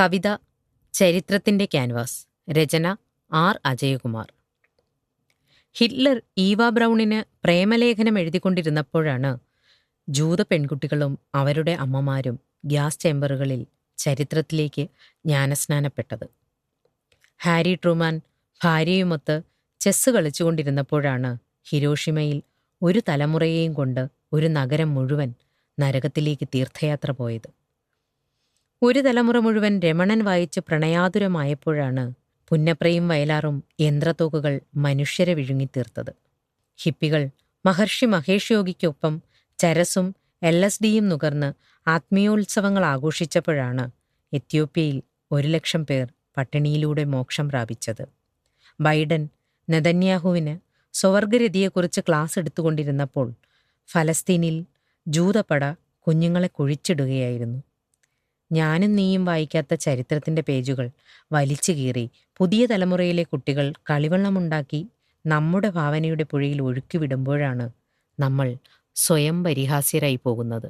കവിത ചരിത്രത്തിന്റെ ക്യാൻവാസ്. രചന R Ajayakumar. Hitler Eva ബ്രൗണിന് പ്രേമലേഖനം എഴുതിക്കൊണ്ടിരുന്നപ്പോഴാണ് ജൂത പെൺകുട്ടികളും അവരുടെ അമ്മമാരും ഗ്യാസ് ചേമ്പറുകളിൽ ചരിത്രത്തിലേക്ക് ജ്ഞാനസ്നാനപ്പെട്ടത്. ഹാരി ട്രൂമാൻ ഭാര്യയുമൊത്ത് ചെസ്സ് കളിച്ചുകൊണ്ടിരുന്നപ്പോഴാണ് ഹിരോഷിമയിൽ ഒരു തലമുറയെയും കൊണ്ട് ഒരു നഗരം മുഴുവൻ നരകത്തിലേക്ക് തീർത്ഥയാത്ര പോയത്. ഒരു തലമുറ മുഴുവൻ രമണൻ വായിച്ച് പ്രണയാതുരമായപ്പോഴാണ് പുന്നപ്രയും വയലാറും യന്ത്രത്തോക്കുകൾ മനുഷ്യരെ വിഴുങ്ങിത്തീർത്തത്. ഹിപ്പികൾ മഹർഷി മഹേഷ് യോഗിക്കൊപ്പം ചരസും LSDയും നുകർന്ന് ആത്മീയോത്സവങ്ങൾ ആഘോഷിച്ചപ്പോഴാണ് എത്യോപ്യയിൽ 1,00,000 പേർ പട്ടിണിയിലൂടെ മോക്ഷം പ്രാപിച്ചത്. ബൈഡൻ നെതന്യാഹുവിന് സ്വവർഗരതിയെക്കുറിച്ച് ക്ലാസ് എടുത്തുകൊണ്ടിരുന്നപ്പോൾ ഫലസ്തീനിൽ ജൂതപ്പട കുഞ്ഞുങ്ങളെ കുഴിച്ചിടുകയായിരുന്നു. ഞാനും നീയും വായിക്കാത്ത ചരിത്രത്തിൻ്റെ പേജുകൾ വലിച്ചു കീറി പുതിയ തലമുറയിലെ കുട്ടികൾ കളിവെള്ളമുണ്ടാക്കി നമ്മുടെ ഭാവനയുടെ പുഴയിൽ ഒഴുക്കിവിടുമ്പോഴാണ് നമ്മൾ സ്വയം പരിഹാസ്യരായി പോകുന്നത്.